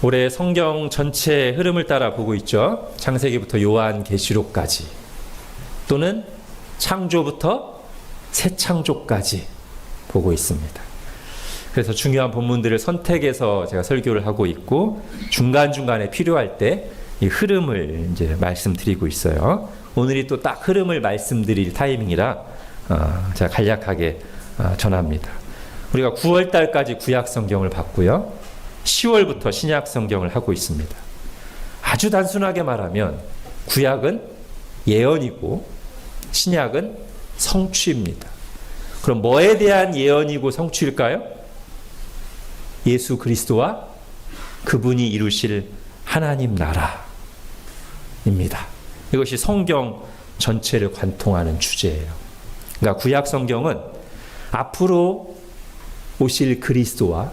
올해 성경 전체 흐름을 따라 보고 있죠. 창세기부터 요한계시록까지, 또는 창조부터 새 창조까지 보고 있습니다. 그래서 중요한 본문들을 선택해서 제가 설교를 하고 있고, 중간중간에 필요할 때 이 흐름을 이제 말씀드리고 있어요. 오늘이 또 딱 흐름을 말씀드릴 타이밍이라 제가 간략하게 전합니다. 우리가 9월 달까지 구약 성경을 봤고요. 10월부터 신약 성경을 하고 있습니다. 아주 단순하게 말하면 구약은 예언이고 신약은 성취입니다. 그럼 뭐에 대한 예언이고 성취일까요? 예수 그리스도와 그분이 이루실 하나님 나라입니다. 이것이 성경 전체를 관통하는 주제예요. 그러니까 구약 성경은 앞으로 오실 그리스도와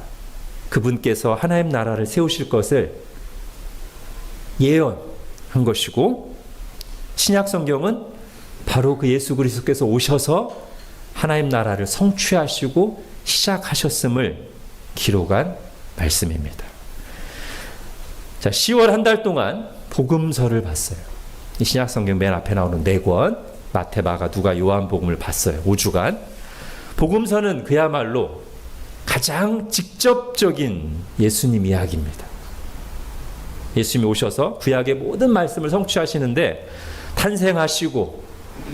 그분께서 하나님 나라를 세우실 것을 예언한 것이고, 신약 성경은 바로 그 예수 그리스도께서 오셔서 하나님 나라를 성취하시고 시작하셨음을 기록한 말씀입니다. 자, 10월 한 달 동안 복음서를 봤어요. 이 신약 성경 맨 앞에 나오는 4권, 마태, 마가, 누가, 요한복음을 봤어요. 5주간. 복음서는 그야말로 가장 직접적인 예수님 이야기입니다. 예수님이 오셔서 구약의 모든 말씀을 성취하시는데, 탄생하시고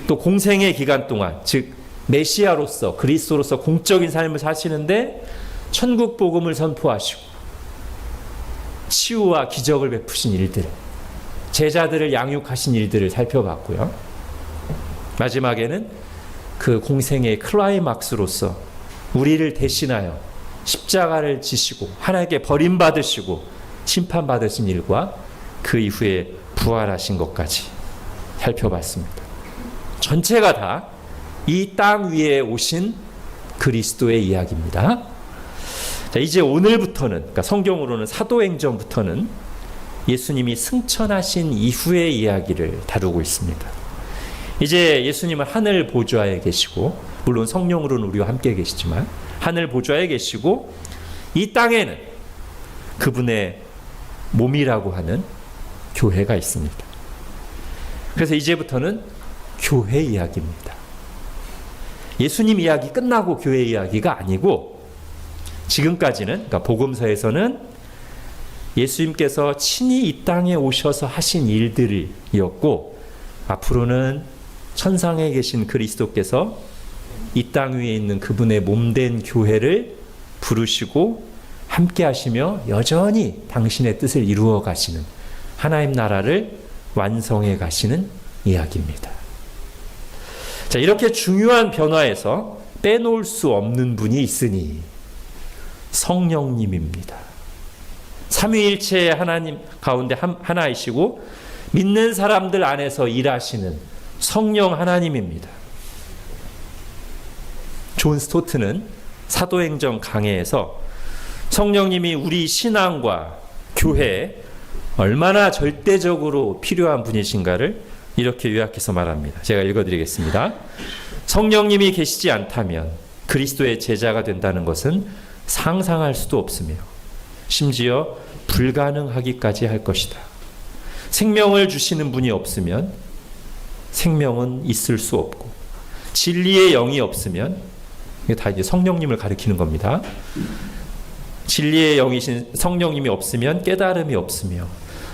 또 공생의 기간 동안, 즉 메시아로서, 그리스도로서 공적인 삶을 사시는데 천국 복음을 선포하시고 치유와 기적을 베푸신 일들, 제자들을 양육하신 일들을 살펴봤고요. 마지막에는 그 공생의 클라이막스로서 우리를 대신하여 십자가를 지시고 하나님께 버림받으시고 심판받으신 일과 그 이후에 부활하신 것까지 살펴봤습니다. 전체가 다 이 땅 위에 오신 그리스도의 이야기입니다. 자, 이제 오늘부터는, 그러니까 성경으로는 사도행전부터는 예수님이 승천하신 이후의 이야기를 다루고 있습니다. 이제 예수님은 하늘 보좌에 계시고, 물론 성령으로는 우리와 함께 계시지만 하늘 보좌에 계시고, 이 땅에는 그분의 몸이라고 하는 교회가 있습니다. 그래서 이제부터는 교회 이야기입니다. 예수님 이야기 끝나고 교회 이야기가 아니고, 지금까지는, 그러니까 복음서에서는 예수님께서 친히 이 땅에 오셔서 하신 일들이었고, 앞으로는 천상에 계신 그리스도께서 이 땅 위에 있는 그분의 몸된 교회를 부르시고 함께 하시며 여전히 당신의 뜻을 이루어 가시는 하나님 나라를 완성해 가시는 이야기입니다. 자, 이렇게 중요한 변화에서 빼놓을 수 없는 분이 있으니 성령님입니다. 삼위일체의 하나님 가운데 하나이시고 믿는 사람들 안에서 일하시는 성령 하나님입니다. 존 스토트는 사도행전 강해에서 성령님이 우리 신앙과 교회에 얼마나 절대적으로 필요한 분이신가를 이렇게 요약해서 말합니다. 제가 읽어드리겠습니다. 성령님이 계시지 않다면 그리스도의 제자가 된다는 것은 상상할 수도 없으며 심지어 불가능하기까지 할 것이다. 생명을 주시는 분이 없으면 생명은 있을 수 없고, 진리의 영이 없으면, 이게 다 이제 성령님을 가리키는 겁니다. 진리의 영이신 성령님이 없으면 깨달음이 없으며,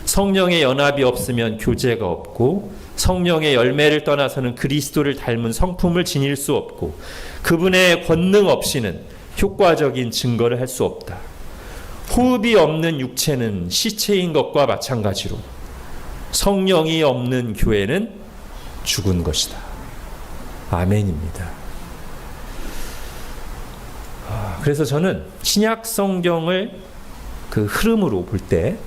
성령의 연합이 없으면 교제가 없고, 성령의 열매를 떠나서는 그리스도를 닮은 성품을 지닐 수 없고, 그분의 권능 없이는 효과적인 증거를 할 수 없다. 호흡이 없는 육체는 시체인 것과 마찬가지로 성령이 없는 교회는 죽은 것이다. 아멘입니다. 그래서 저는 신약 성경을 그 흐름으로 볼 때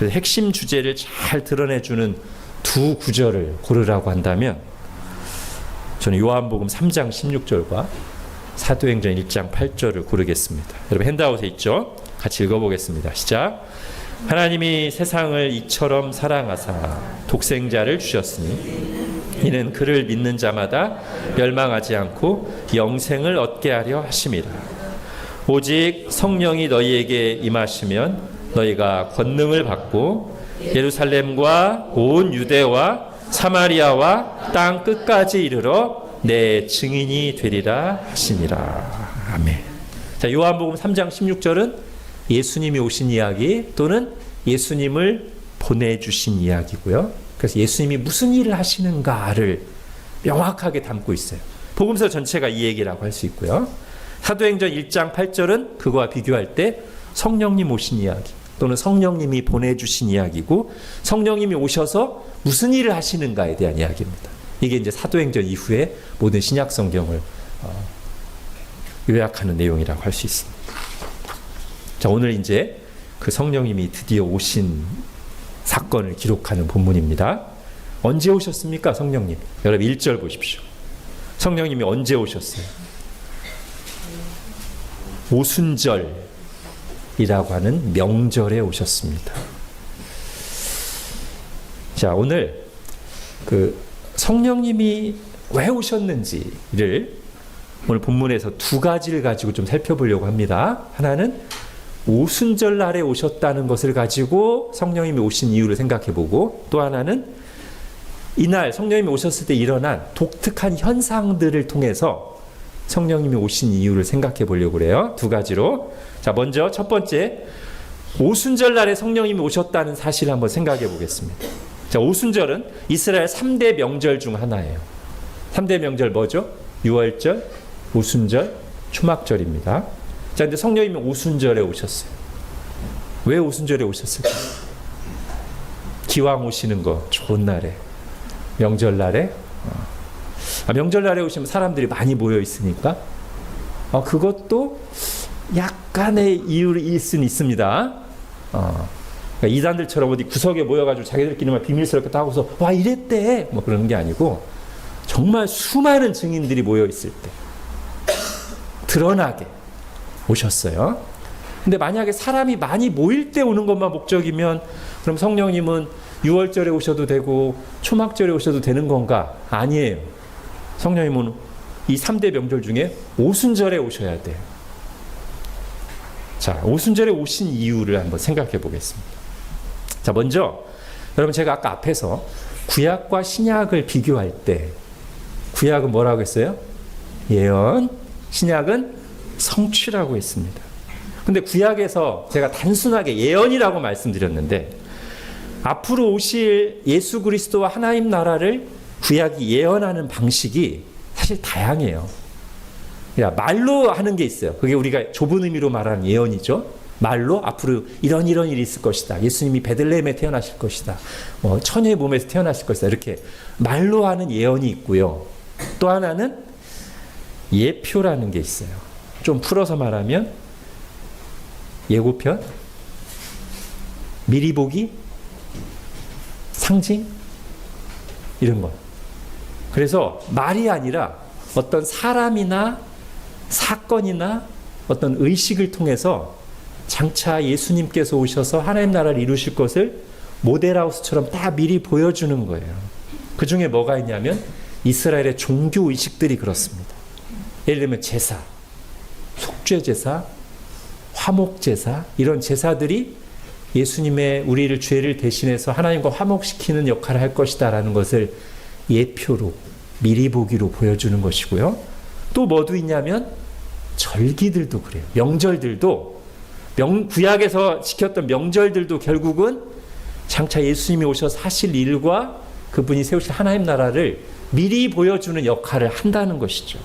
핵심 주제를 잘 드러내주는 두 구절을 고르라고 한다면, 저는 요한복음 3장 16절과 사도행전 1장 8절을 고르겠습니다. 여러분 핸드아웃에 있죠? 같이 읽어보겠습니다. 시작. 하나님이 세상을 이처럼 사랑하사 독생자를 주셨으니 이는 그를 믿는 자마다 멸망하지 않고 영생을 얻게 하려 하심이라. 오직 성령이 너희에게 임하시면 너희가 권능을 받고 예루살렘과 온 유대와 사마리아와 땅 끝까지 이르러 내 증인이 되리라 하시니라. 아멘. 자, 요한복음 3장 16절은 예수님이 오신 이야기 또는 예수님을 보내주신 이야기고요. 그래서 예수님이 무슨 일을 하시는가를 명확하게 담고 있어요. 복음서 전체가 이 얘기라고 할 수 있고요. 사도행전 1장 8절은 그거와 비교할 때 성령님 오신 이야기 또는 성령님이 보내주신 이야기고, 성령님이 오셔서 무슨 일을 하시는가에 대한 이야기입니다. 이게 이제 사도행전 이후에 모든 신약 성경을 요약하는 내용이라고 할 수 있습니다. 자, 오늘 이제 그 성령님이 드디어 오신 사건을 기록하는 본문입니다. 언제 오셨습니까, 성령님? 여러분 1절 보십시오. 성령님이 언제 오셨어요? 오순절이라고 하는 명절에 오셨습니다. 자, 오늘 그 성령님이 왜 오셨는지를 오늘 본문에서 두 가지를 가지고 좀 살펴보려고 합니다. 하나는 오순절 날에 오셨다는 것을 가지고 성령님이 오신 이유를 생각해보고, 또 하나는 이날 성령님이 오셨을 때 일어난 독특한 현상들을 통해서 성령님이 오신 이유를 생각해 보려고 그래요. 두 가지로. 자, 먼저 첫 번째, 오순절 날에 성령님이 오셨다는 사실을 한번 생각해 보겠습니다. 자, 오순절은 이스라엘 3대 명절 중 하나예요. 3대 명절 뭐죠? 유월절, 오순절, 초막절입니다. 자, 근데 성령님이 오순절에 오셨어요. 왜 오순절에 오셨을까요? 기왕 오시는 거 좋은 날에, 명절날에. 명절날에 오시면 사람들이 많이 모여 있으니까 그것도 약간의 이유일 수는 있습니다. 그러니까 이단들처럼 어디 구석에 모여가지고 자기들끼리만 비밀스럽게 하고서 와 이랬대 뭐 그러는 게 아니고, 정말 수많은 증인들이 모여 있을 때 드러나게 오셨어요. 근데 만약에 사람이 많이 모일 때 오는 것만 목적이면 그럼 성령님은 6월절에 오셔도 되고 초막절에 오셔도 되는 건가? 아니에요. 성령님은 이 3대 명절 중에 오순절에 오셔야 돼요. 자, 오순절에 오신 이유를 한번 생각해 보겠습니다. 자, 먼저 여러분, 제가 아까 앞에서 구약과 신약을 비교할 때 구약은 뭐라고 했어요? 예언, 신약은 성취라고 했습니다. 근데 구약에서 제가 단순하게 예언이라고 말씀드렸는데, 앞으로 오실 예수 그리스도와 하나님 나라를 구약이 예언하는 방식이 사실 다양해요. 말로 하는 게 있어요. 그게 우리가 좁은 의미로 말하는 예언이죠. 말로 앞으로 이런 일이 있을 것이다. 예수님이 베들레헴에 태어나실 것이다. 처녀의 몸에서 태어나실 것이다. 이렇게 말로 하는 예언이 있고요. 또 하나는 예표라는 게 있어요. 좀 풀어서 말하면 예고편, 미리 보기, 상징, 이런 것. 그래서 말이 아니라 어떤 사람이나 사건이나 어떤 의식을 통해서 장차 예수님께서 오셔서 하나님 나라를 이루실 것을 모델하우스처럼 다 미리 보여주는 거예요. 그 중에 뭐가 있냐면 이스라엘의 종교 의식들이 그렇습니다. 예를 들면 제사, 속죄제사, 화목제사, 이런 제사들이 예수님의 우리를 죄를 대신해서 하나님과 화목시키는 역할을 할 것이다 라는 것을 예표로, 미리 보기로 보여주는 것이고요. 또 뭐도 있냐면 절기들도 그래요. 명절들도, 구약에서 지켰던 명절들도 결국은 장차 예수님이 오셔서 하실 일과 그분이 세우실 하나님 나라를 미리 보여주는 역할을 한다는 것이죠.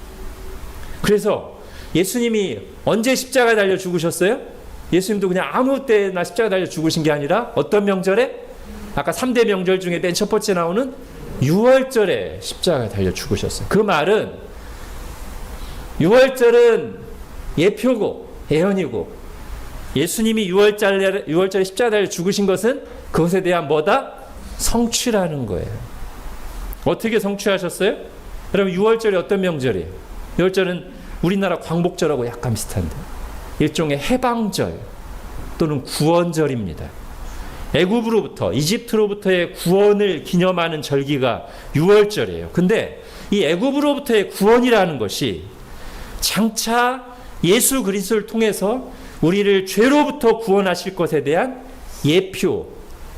그래서 예수님이 언제 십자가에 달려 죽으셨어요? 예수님도 그냥 아무 때나 십자가에 달려 죽으신 게 아니라 어떤 명절에? 아까 3대 명절 중에 맨 첫 번째 나오는 6월절에 십자가에 달려 죽으셨어요. 그 말은 6월절은 예표고 예언이고, 예수님이 6월절에 십자가에 달려 죽으신 것은 그것에 대한 뭐다? 성취라는 거예요. 어떻게 성취하셨어요? 여러분, 6월절이 어떤 명절이에요? 6월절은 우리나라 광복절하고 약간 비슷한데 일종의 해방절 또는 구원절입니다. 애굽으로부터, 이집트로부터의 구원을 기념하는 절기가 6월절이에요. 근데 이 애굽으로부터의 구원이라는 것이 장차 예수 그리스도를 통해서 우리를 죄로부터 구원하실 것에 대한 예표,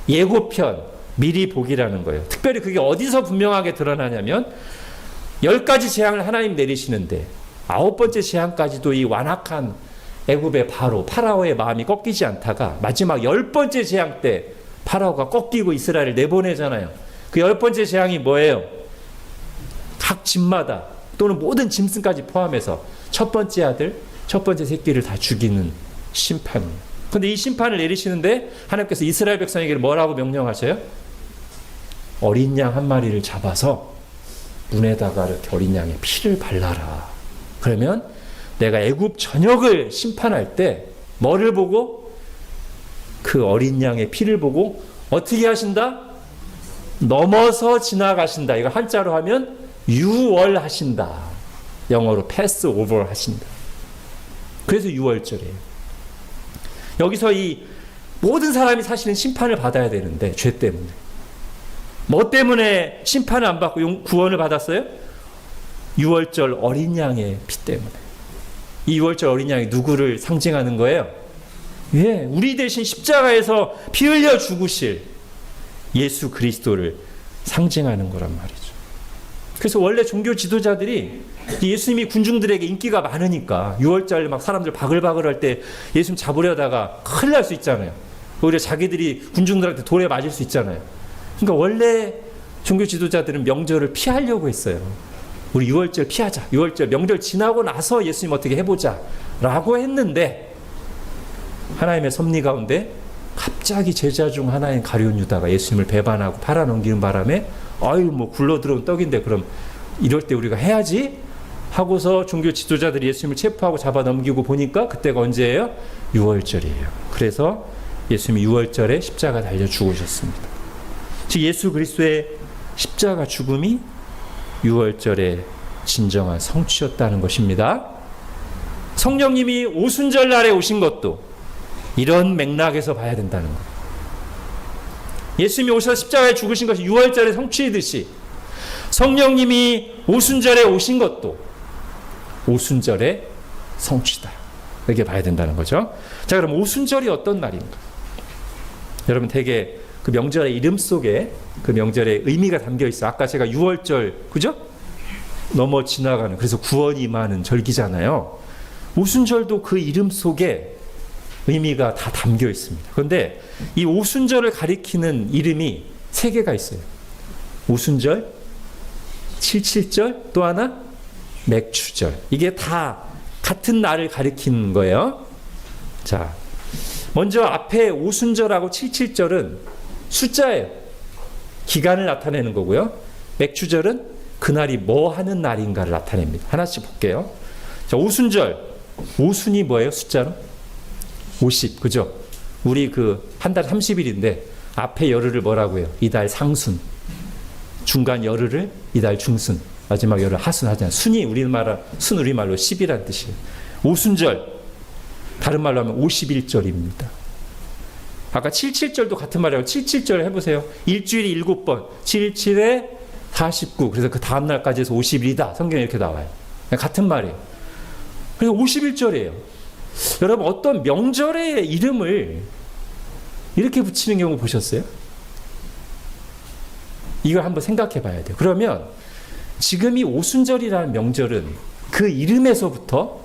예고편, 미리 보기라는 거예요. 특별히 그게 어디서 분명하게 드러나냐면 10가지 재앙을 하나님 내리시는데 9번째 재앙까지도 이 완악한 애굽의 파라오의 마음이 꺾이지 않다가 마지막 10번째 재앙 때 파라오가 꺾이고 이스라엘을 내보내잖아요. 그 10번째 재앙이 뭐예요? 각 집마다 또는 모든 짐승까지 포함해서 첫 번째 아들, 첫 번째 새끼를 다 죽이는 심판이에요. 그런데 이 심판을 내리시는데 하나님께서 이스라엘 백성에게 뭐라고 명령하셔요? 어린 양 한 마리를 잡아서 문에다가 이렇게 어린 양의 피를 발라라. 그러면 내가 애굽 전역을 심판할 때 뭐를 보고? 그 어린 양의 피를 보고 어떻게 하신다? 넘어서 지나가신다. 이거 한자로 하면 유월하신다. 영어로 패스 오버 하신다. 그래서 유월절이에요. 여기서 이 모든 사람이 사실은 심판을 받아야 되는데 죄 때문에. 뭐 때문에 심판을 안 받고 구원을 받았어요? 유월절 어린 양의 피 때문에. 이 유월절 어린 양이 누구를 상징하는 거예요? 예, 우리 대신 십자가에서 피 흘려 죽으실 예수 그리스도를 상징하는 거란 말이죠. 그래서 원래 종교 지도자들이 예수님이 군중들에게 인기가 많으니까 6월절 막 사람들 바글바글 할 때 예수님 잡으려다가 큰일 날 수 있잖아요. 오히려 자기들이 군중들한테 돌에 맞을 수 있잖아요. 그러니까 원래 종교 지도자들은 명절을 피하려고 했어요. 우리 6월절 피하자. 6월절 명절 지나고 나서 예수님 어떻게 해보자 라고 했는데 하나님의 섭리 가운데 갑자기 제자 중 하나인 가룟 유다가 예수님을 배반하고 팔아넘기는 바람에 아유 뭐 굴러들어온 떡인데 그럼 이럴 때 우리가 해야지 하고서 종교 지도자들이 예수님을 체포하고 잡아넘기고 보니까 그때가 언제예요? 6월절이에요. 그래서 예수님이 6월절에 십자가 달려 죽으셨습니다. 즉 예수 그리스도의 십자가 죽음이 6월절의 진정한 성취였다는 것입니다. 성령님이 오순절 날에 오신 것도 이런 맥락에서 봐야 된다는 거예요. 예수님이 오셔서 십자가에 죽으신 것이 6월절의 성취이듯이 성령님이 오순절에 오신 것도 오순절의 성취다. 이렇게 봐야 된다는 거죠. 자, 그럼 오순절이 어떤 날인가? 여러분 되게 그 명절의 이름 속에 그 명절의 의미가 담겨 있어. 아까 제가 6월절, 그죠? 넘어 지나가는, 그래서 구원이 임하는 절기잖아요. 오순절도 그 이름 속에 의미가 다 담겨 있습니다. 그런데 이 오순절을 가리키는 이름이 세 개가 있어요. 오순절, 칠칠절, 또 하나 맥추절. 이게 다 같은 날을 가리키는 거예요. 자, 먼저 앞에 오순절하고 칠칠절은 숫자예요. 기간을 나타내는 거고요. 맥추절은 그날이 뭐 하는 날인가를 나타냅니다. 하나씩 볼게요. 자, 오순절. 오순이 뭐예요? 숫자로? 50, 그죠? 우리 그 한 달 30일인데 앞에 열흘을 뭐라고 해요? 이달 상순. 중간 열흘을 이달 중순. 마지막 열흘 하순 하잖아요. 순이 우리말로 10이라는 뜻이에요. 오순절. 다른 말로 하면 51절입니다. 아까 77절도 같은 말이에요. 77절 해보세요. 일주일이 7번. 77에 49. 그래서 그 다음 날까지 해서 50일이다. 성경에 이렇게 나와요. 같은 말이에요. 그래서 51절이에요. 여러분 어떤 명절의 이름을 이렇게 붙이는 경우 보셨어요? 이걸 한번 생각해 봐야 돼요. 그러면 지금 이 오순절이라는 명절은 그 이름에서부터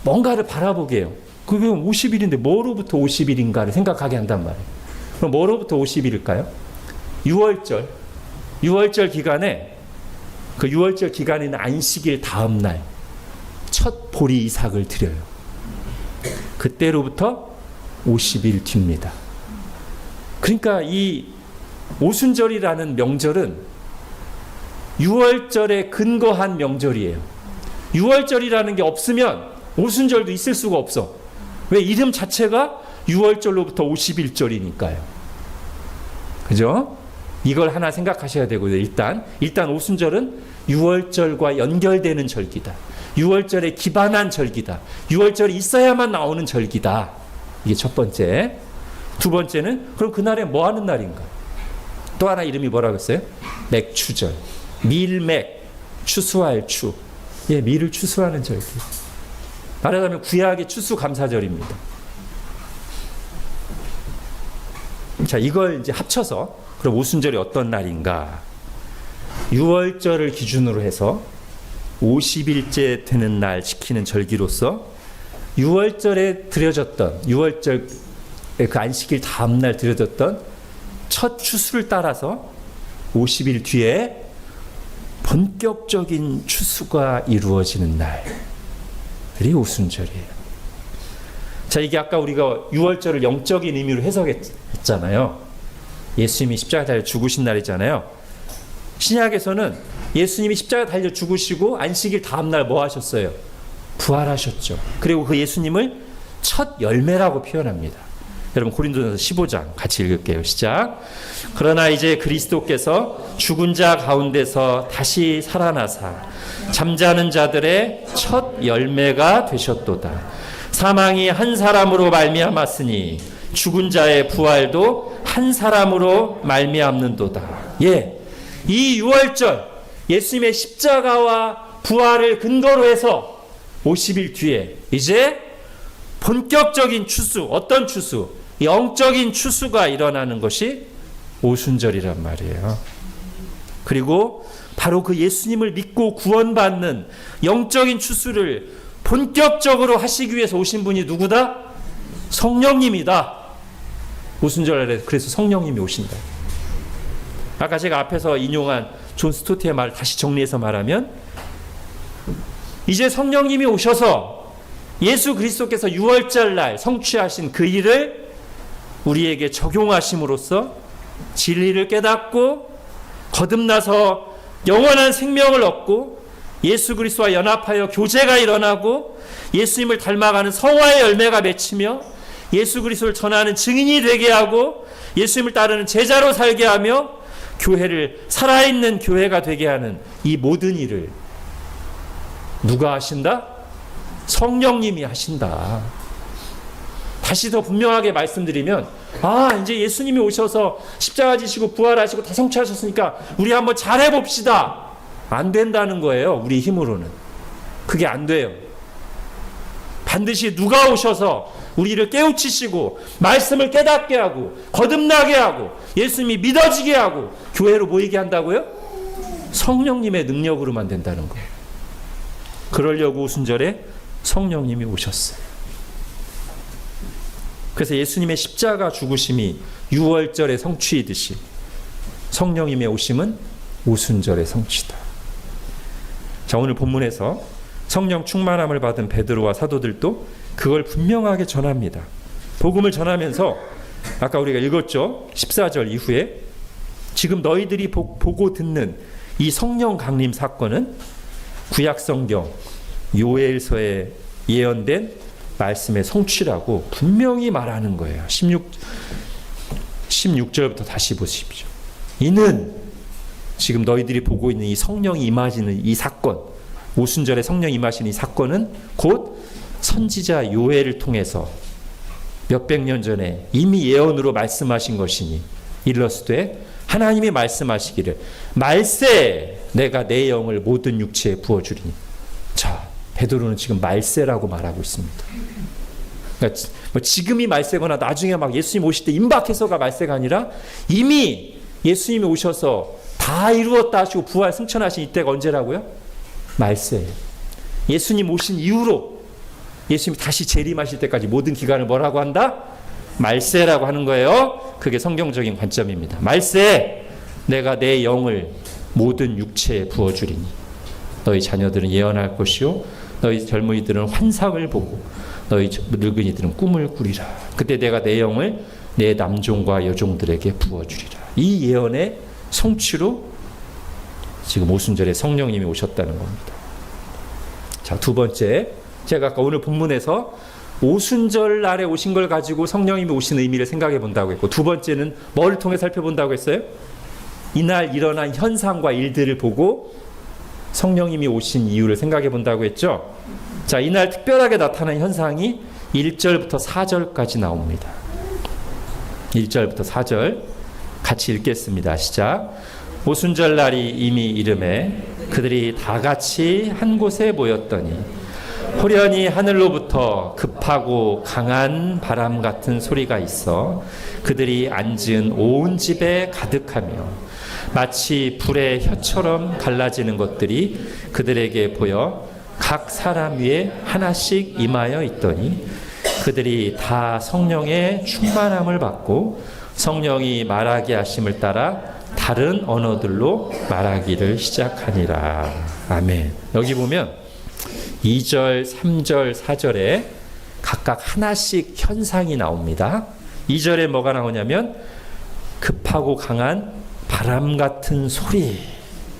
뭔가를 바라보게 해요. 그게 50일인데 뭐로부터 50일인가를 생각하게 한단 말이에요. 그럼 뭐로부터 50일일까요? 6월절. 6월절 기간에 그 6월절 기간에는 안식일 다음 날 첫 보리 이삭을 드려요. 그때로부터 50일 뒤입니다. 그러니까 이 오순절이라는 명절은 6월절에 근거한 명절이에요. 6월절이라는 게 없으면 오순절도 있을 수가 없어. 왜? 이름 자체가 6월절로부터 50일절이니까요. 그죠? 이걸 하나 생각하셔야 되고요. 일단 오순절은 6월절과 연결되는 절기다. 6월절에 기반한 절기다. 6월절이 있어야만 나오는 절기다. 이게 첫 번째. 두 번째는 그럼 그날에 뭐 하는 날인가? 또 하나 이름이 뭐라고 했어요? 맥추절. 밀맥, 추수할 추. 예, 밀을 추수하는 절기. 말하자면 구약의 추수감사절입니다. 자, 이걸 이제 합쳐서 그럼 오순절이 어떤 날인가? 6월절을 기준으로 해서 50일째 되는 날 지키는 절기로서 6월절에 드려졌던 6월절 그 안식일 다음 날 드려졌던 첫 추수를 따라서 50일 뒤에 본격적인 추수가 이루어지는 날이 오순절이에요. 자, 이게 아까 우리가 6월절을 영적인 의미로 해석했잖아요. 예수님이 십자가 달려 죽으신 날이잖아요. 신약에서는 예수님이 십자가 달려 죽으시고 안식일 다음 날 뭐 하셨어요? 부활하셨죠. 그리고 그 예수님을 첫 열매라고 표현합니다. 여러분 고린도전서 15장 같이 읽을게요. 시작. 그러나 이제 그리스도께서 죽은 자 가운데서 다시 살아나사 잠자는 자들의 첫 열매가 되셨도다. 사망이 한 사람으로 말미암았으니 죽은 자의 부활도 한 사람으로 말미암는도다. 예, 이 6월절 예수님의 십자가와 부활을 근거로 해서 50일 뒤에 이제 본격적인 추수, 어떤 추수? 영적인 추수가 일어나는 것이 오순절이란 말이에요. 그리고 바로 그 예수님을 믿고 구원받는 영적인 추수를 본격적으로 하시기 위해서 오신 분이 누구다? 성령님이다. 오순절에 그래서 성령님이 오신다. 아까 제가 앞에서 인용한 존 스토트의 말을 다시 정리해서 말하면 이제 성령님이 오셔서 예수 그리스도께서 6월절 날 성취하신 그 일을 우리에게 적용하심으로써 진리를 깨닫고 거듭나서 영원한 생명을 얻고 예수 그리스도와 연합하여 교제가 일어나고 예수님을 닮아가는 성화의 열매가 맺히며 예수 그리스도를 전하는 증인이 되게 하고 예수님을 따르는 제자로 살게 하며 교회를 살아있는 교회가 되게 하는 이 모든 일을 누가 하신다? 성령님이 하신다. 다시 더 분명하게 말씀드리면 이제 예수님이 오셔서 십자가 지시고 부활하시고 다 성취하셨으니까 우리 한번 잘해봅시다. 안 된다는 거예요. 우리 힘으로는. 그게 안 돼요. 반드시 누가 오셔서 우리를 깨우치시고 말씀을 깨닫게 하고 거듭나게 하고 예수님이 믿어지게 하고 교회로 모이게 한다고요? 성령님의 능력으로만 된다는 거예요. 그러려고 오순절에 성령님이 오셨어요. 그래서 예수님의 십자가 죽으심이 6월절의 성취이듯이 성령님의 오심은 오순절의 성취다. 자, 오늘 본문에서 성령 충만함을 받은 베드로와 사도들도 그걸 분명하게 전합니다. 복음을 전하면서 아까 우리가 읽었죠. 14절 이후에 지금 너희들이 보고 듣는 이 성령 강림 사건은 구약성경 요엘서에 예언된 말씀의 성취라고 분명히 말하는 거예요. 16절부터 다시 보십시오. 이는 지금 너희들이 보고 있는 이 성령이 임하시는 이 사건, 오순절에 성령이 임하시는 이 사건은 곧 선지자 요엘을 통해서 몇백 년 전에 이미 예언으로 말씀하신 것이니 이르렀으되 하나님이 말씀하시기를 말세 내가 내 영을 모든 육체에 부어주리니. 자, 베드로는 지금 말세라고 말하고 있습니다. 그러니까 뭐 지금이 말세거나 나중에 막 예수님 오실 때 임박해서가 말세가 아니라 이미 예수님이 오셔서 다 이루었다 하시고 부활 승천하신 이때가 언제라고요? 말세예요. 예수님 오신 이후로 예수님이 다시 재림하실 때까지 모든 기간을 뭐라고 한다? 말세라고 하는 거예요. 그게 성경적인 관점입니다. 말세 내가 내 영을 모든 육체에 부어주리니 너희 자녀들은 예언할 것이요 너희 젊은이들은 환상을 보고 너희 늙은이들은 꿈을 꾸리라. 그때 내가 내 영을 내 남종과 여종들에게 부어주리라. 이 예언의 성취로 지금 오순절에 성령님이 오셨다는 겁니다. 자, 두 번째, 제가 아까 오늘 본문에서 오순절 날에 오신 걸 가지고 성령님이 오신 의미를 생각해 본다고 했고, 두 번째는 뭐를 통해 살펴본다고 했어요? 이날 일어난 현상과 일들을 보고 성령님이 오신 이유를 생각해 본다고 했죠. 자, 이날 특별하게 나타난 현상이 1절부터 4절까지 나옵니다. 1절부터 4절 같이 읽겠습니다. 시작. 오순절 날이 이미 이름에 그들이 다 같이 한 곳에 모였더니 호련히 하늘로부터 급하고 강한 바람 같은 소리가 있어 그들이 앉은 온 집에 가득하며 마치 불의 혀처럼 갈라지는 것들이 그들에게 보여 각 사람 위에 하나씩 임하여 있더니 그들이 다 성령의 충만함을 받고 성령이 말하게 하심을 따라 다른 언어들로 말하기를 시작하니라. 아멘. 여기 보면 2절, 3절, 4절에 각각 하나씩 현상이 나옵니다. 2절에 뭐가 나오냐면 급하고 강한 바람 같은 소리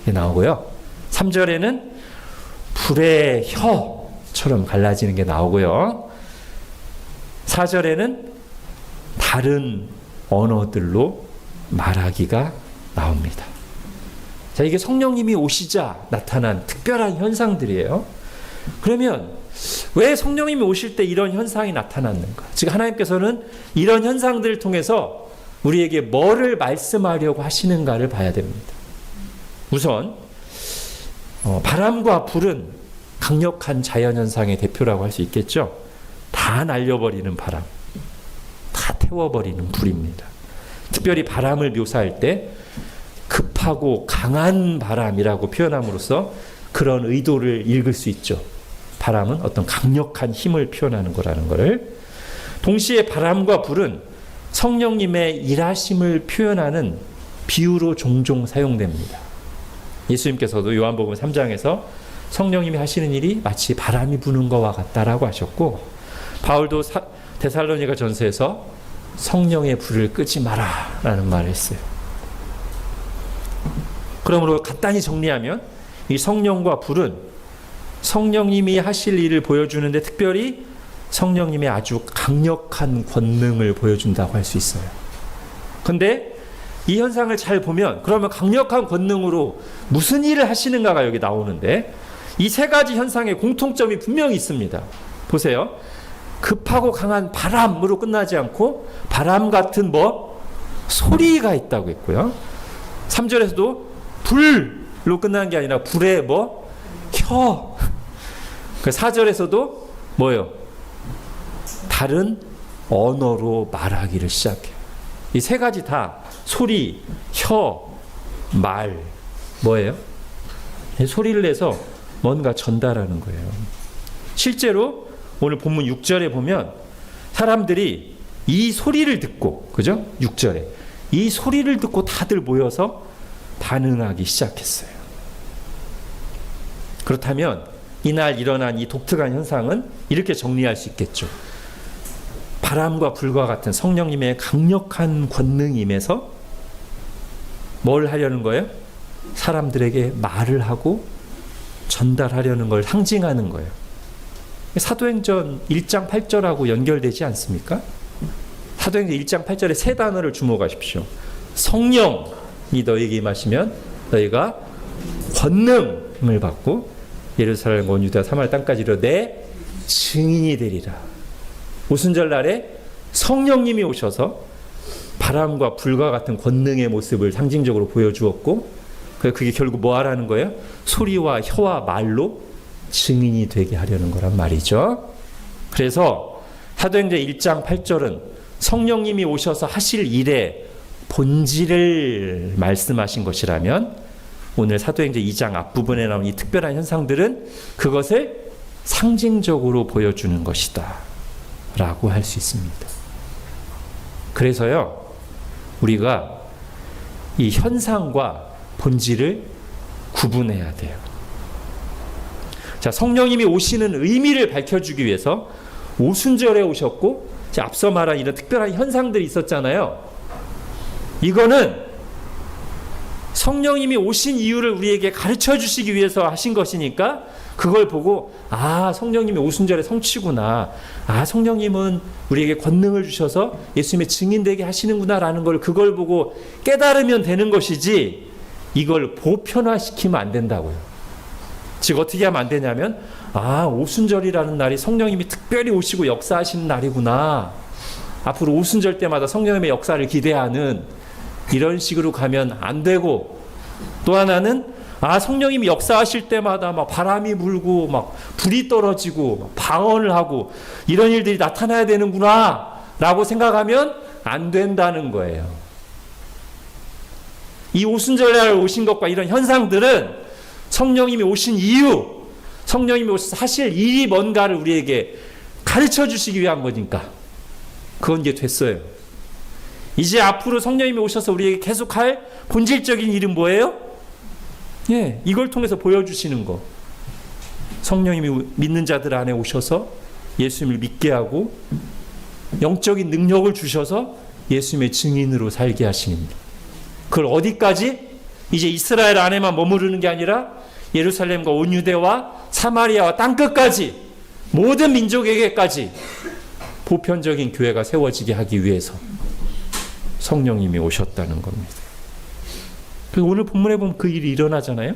나오고요. 3절에는 불의 혀처럼 갈라지는 게 나오고요. 4절에는 다른 언어들로 말하기가 나옵니다. 자, 이게 성령님이 오시자 나타난 특별한 현상들이에요. 그러면 왜 성령님이 오실 때 이런 현상이 나타났는가? 즉 하나님께서는 이런 현상들을 통해서 우리에게 뭐를 말씀하려고 하시는가를 봐야 됩니다. 우선 바람과 불은 강력한 자연현상의 대표라고 할 수 있겠죠. 다 날려버리는 바람, 다 태워버리는 불입니다. 특별히 바람을 묘사할 때 급하고 강한 바람이라고 표현함으로써 그런 의도를 읽을 수 있죠. 바람은 어떤 강력한 힘을 표현하는 거라는 것을. 동시에 바람과 불은 성령님의 일하심을 표현하는 비유로 종종 사용됩니다. 예수님께서도 요한복음 3장에서 성령님이 하시는 일이 마치 바람이 부는 것과 같다라고 하셨고, 바울도 데살로니가 전서에서 성령의 불을 끄지 마라 라는 말을 했어요. 그러므로 간단히 정리하면 이 성령과 불은 성령님이 하실 일을 보여주는데 특별히 성령님의 아주 강력한 권능을 보여준다고 할 수 있어요. 근데 이 현상을 잘 보면 그러면 강력한 권능으로 무슨 일을 하시는가가 여기 나오는데 이 세 가지 현상의 공통점이 분명히 있습니다. 보세요. 급하고 강한 바람으로 끝나지 않고 바람 같은 소리가 있다고 했고요. 3절에서도 불로 끝나는 게 아니라 불의 혀. 4절에서도 뭐예요? 다른 언어로 말하기를 시작해요. 이 세 가지 다 소리, 혀, 말 뭐예요? 소리를 내서 뭔가 전달하는 거예요. 실제로 오늘 본문 6절에 보면 사람들이 이 소리를 듣고, 그죠? 6절에 이 소리를 듣고 다들 모여서 반응하기 시작했어요. 그렇다면 이날 일어난 이 독특한 현상은 이렇게 정리할 수 있겠죠. 바람과 불과 같은 성령님의 강력한 권능이 임해서 뭘 하려는 거예요? 사람들에게 말을 하고 전달하려는 걸 상징하는 거예요. 사도행전 1장 8절하고 연결되지 않습니까? 사도행전 1장 8절에 세 단어를 주목하십시오. 성령이 너희에게 임하시면 너희가 권능을 받고 예루살렘 온 유다 사마리아 땅까지 이르러 내 증인이 되리라. 오순절 날에 성령님이 오셔서 바람과 불과 같은 권능의 모습을 상징적으로 보여주었고 그게 결국 뭐 하라는 거예요? 소리와 혀와 말로 증인이 되게 하려는 거란 말이죠. 그래서 사도행전 1장 8절은 성령님이 오셔서 하실 일의 본질을 말씀하신 것이라면 오늘 사도행전 2장 앞부분에 나온 이 특별한 현상들은 그것을 상징적으로 보여주는 것이다 라고 할 수 있습니다. 그래서요, 우리가 이 현상과 본질을 구분해야 돼요. 자, 성령님이 오시는 의미를 밝혀주기 위해서 오순절에 오셨고, 앞서 말한 이런 특별한 현상들이 있었잖아요. 이거는 성령님이 오신 이유를 우리에게 가르쳐 주시기 위해서 하신 것이니까 그걸 보고 성령님이 오순절의 성취구나. 성령님은 우리에게 권능을 주셔서 예수님의 증인되게 하시는구나 라는 걸 그걸 보고 깨달으면 되는 것이지 이걸 보편화시키면 안 된다고요. 즉 어떻게 하면 안 되냐면 오순절이라는 날이 성령님이 특별히 오시고 역사하시는 날이구나. 앞으로 오순절 때마다 성령님의 역사를 기대하는 이런 식으로 가면 안 되고, 또 하나는 성령님이 역사하실 때마다 막 바람이 불고 막 불이 떨어지고 막 방언을 하고 이런 일들이 나타나야 되는구나 라고 생각하면 안 된다는 거예요. 이 오순절날 오신 것과 이런 현상들은 성령님이 오신 이유, 성령님이 오셔서 하실 일이 뭔가를 우리에게 가르쳐 주시기 위한 거니까 그건 이제 됐어요. 이제 앞으로 성령님이 오셔서 우리에게 계속할 본질적인 일은 뭐예요? 이걸 통해서 보여주시는 거. 성령님이 믿는 자들 안에 오셔서 예수님을 믿게 하고 영적인 능력을 주셔서 예수님의 증인으로 살게 하십니다. 그걸 어디까지? 이제 이스라엘 안에만 머무르는 게 아니라 예루살렘과 온 유대와 사마리아와 땅끝까지 모든 민족에게까지 보편적인 교회가 세워지게 하기 위해서 성령님이 오셨다는 겁니다. 그리고 오늘 본문에 보면 그 일이 일어나잖아요.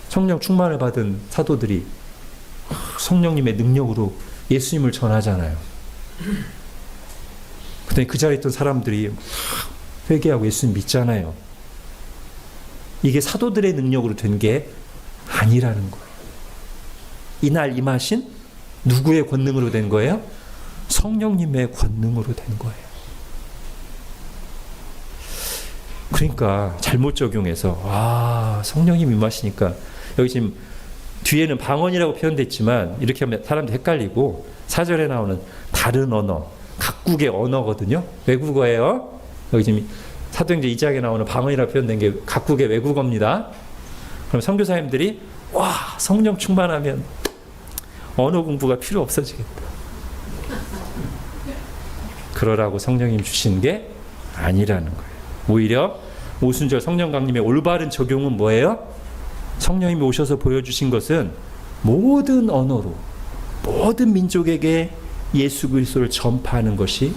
성령 충만을 받은 사도들이 성령님의 능력으로 예수님을 전하잖아요. 그때 그 자리에 있던 사람들이 회개하고 예수님 믿잖아요. 이게 사도들의 능력으로 된 게 아니라는 거예요. 이날 임하신 누구의 권능으로 된 거예요? 성령님의 권능으로 된 거예요. 그러니까 잘못 적용해서 성령님이 임하시니까 여기 지금 뒤에는 방언이라고 표현됐지만 이렇게 하면 사람들이 헷갈리고 4절에 나오는 다른 언어, 각국의 언어거든요. 외국어예요. 여기 지금 사도행전 2장에 나오는 방언이라고 표현된 게 각국의 외국어입니다. 그럼 선교사님들이 성령 충만하면 언어 공부가 필요 없어지겠다. 그러라고 성령님 주신 게 아니라는 거예요. 오히려 오순절 성령 강림의 올바른 적용은 뭐예요? 성령님이 오셔서 보여주신 것은 모든 언어로 모든 민족에게 예수 그리스도를 전파하는 것이,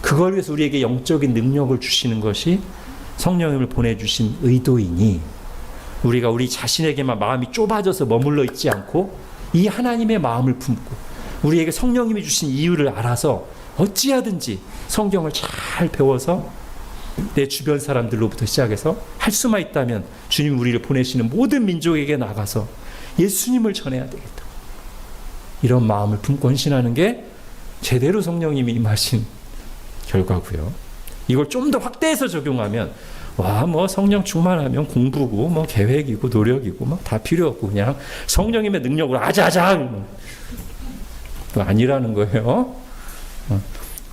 그걸 위해서 우리에게 영적인 능력을 주시는 것이 성령님을 보내주신 의도이니, 우리가 우리 자신에게만 마음이 좁아져서 머물러 있지 않고 이 하나님의 마음을 품고 우리에게 성령님이 주신 이유를 알아서 어찌하든지 성경을 잘 배워서 내 주변 사람들로부터 시작해서 할 수만 있다면 주님 우리를 보내시는 모든 민족에게 나가서 예수님을 전해야 되겠다. 이런 마음을 품고 헌신하는 게 제대로 성령님이 임하신 결과고요. 이걸 좀 더 확대해서 적용하면 성령 충만하면 공부고 계획이고 노력이고 다 필요 없고 그냥 성령님의 능력으로 아자아자 아니라는 거예요.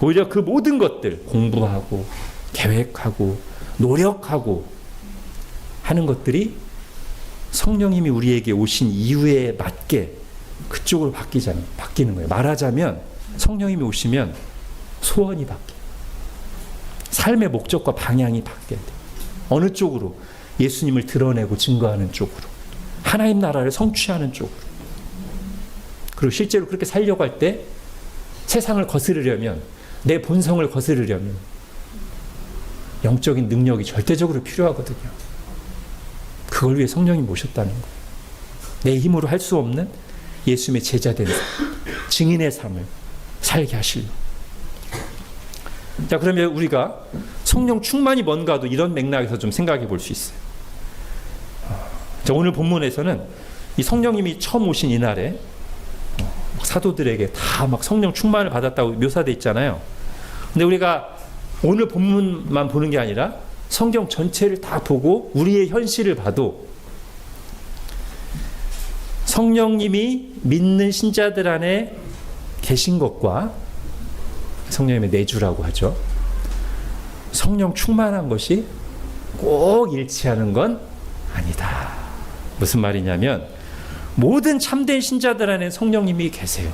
오히려 그 모든 것들 공부하고 계획하고 노력하고 하는 것들이 성령님이 우리에게 오신 이유에 맞게 그쪽으로 바뀌는 거예요. 말하자면 성령님이 오시면 소원이 바뀌어요. 삶의 목적과 방향이 바뀌어야 돼요. 어느 쪽으로? 예수님을 드러내고 증거하는 쪽으로, 하나님 나라를 성취하는 쪽으로. 그리고 실제로 그렇게 살려고 할 때 세상을 거스르려면, 내 본성을 거스르려면 영적인 능력이 절대적으로 필요하거든요. 그걸 위해 성령이 오셨다는 거예요. 내 힘으로 할 수 없는 예수님의 제자된 삶, 증인의 삶을 살게 하시려. 자, 그러면 우리가 성령 충만이 뭔가도 이런 맥락에서 좀 생각해 볼 수 있어요. 자, 오늘 본문에서는 이 성령님이 처음 오신 이날에 사도들에게 다 성령 충만을 받았다고 묘사되어 있잖아요. 근데 우리가 오늘 본문만 보는 게 아니라 성경 전체를 다 보고 우리의 현실을 봐도 성령님이 믿는 신자들 안에 계신 것과 성령님의 내주라고 하죠. 성령 충만한 것이 꼭 일치하는 건 아니다. 무슨 말이냐면 모든 참된 신자들 안에 성령님이 계세요.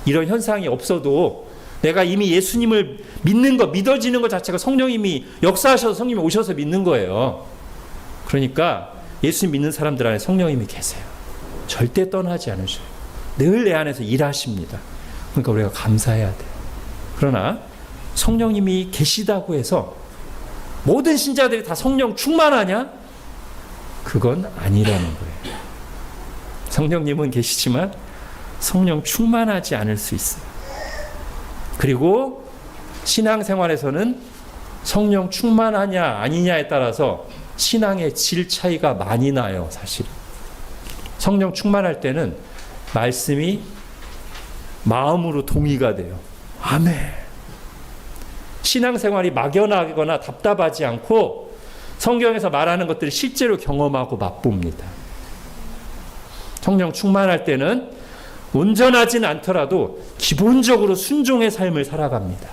이런 현상이 없어도 내가 이미 예수님을 믿는 것, 믿어지는 것 자체가 성령님이 역사하셔서 성령님이 오셔서 믿는 거예요. 그러니까 예수님 믿는 사람들 안에 성령님이 계세요. 절대 떠나지 않으셔요. 늘 내 안에서 일하십니다. 그러니까 우리가 감사해야 돼요. 그러나 성령님이 계시다고 해서 모든 신자들이 다 성령 충만하냐? 그건 아니라는 거예요. 성령님은 계시지만 성령 충만하지 않을 수 있어요. 그리고 신앙생활에서는 성령 충만하냐 아니냐에 따라서 신앙의 질 차이가 많이 나요, 사실. 성령 충만할 때는 말씀이 마음으로 동의가 돼요. 아멘. 신앙생활이 막연하거나 답답하지 않고 성경에서 말하는 것들을 실제로 경험하고 맛봅니다. 성령 충만할 때는 온전하진 않더라도 기본적으로 순종의 삶을 살아갑니다.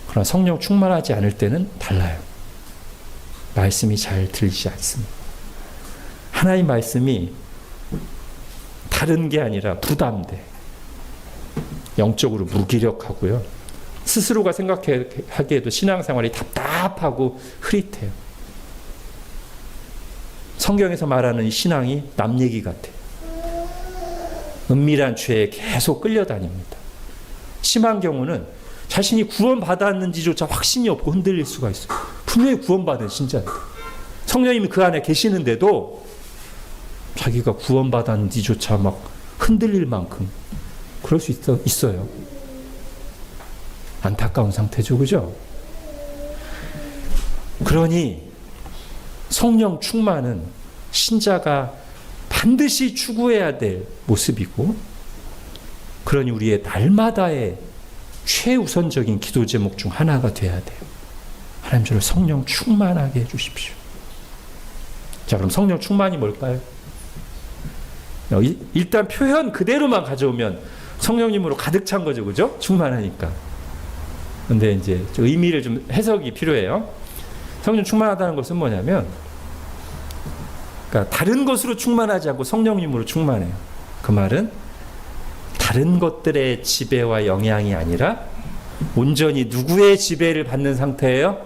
그러나 성령 충만하지 않을 때는 달라요. 말씀이 잘 들리지 않습니다. 하나님 말씀이 다른 게 아니라 부담돼. 영적으로 무기력하고요. 스스로가 생각하기에도 신앙생활이 답답하고 흐릿해요. 성경에서 말하는 신앙이 남 얘기 같아요. 은밀한 죄에 계속 끌려다닙니다. 심한 경우는 자신이 구원받았는지조차 확신이 없고 흔들릴 수가 있어요. 분명히 구원받은 신자인데 성령님이 그 안에 계시는데도 자기가 구원받았는지조차 막 흔들릴 만큼 그럴 수 있어요. 안타까운 상태죠. 그죠? 그러니 성령 충만은 신자가 반드시 추구해야 될 모습이고, 그러니 우리의 날마다의 최우선적인 기도 제목 중 하나가 돼야 돼요. 하나님 저를 성령 충만하게 해주십시오. 자, 그럼 성령 충만이 뭘까요? 일단 표현 그대로만 가져오면 성령님으로 가득 찬 거죠. 그죠? 충만하니까. 근데 이제 의미를 좀 해석이 필요해요. 성령 충만하다는 것은 뭐냐면, 그러니까 다른 것으로 충만하지 않고 성령님으로 충만해요. 그 말은 다른 것들의 지배와 영향이 아니라 온전히 누구의 지배를 받는 상태예요?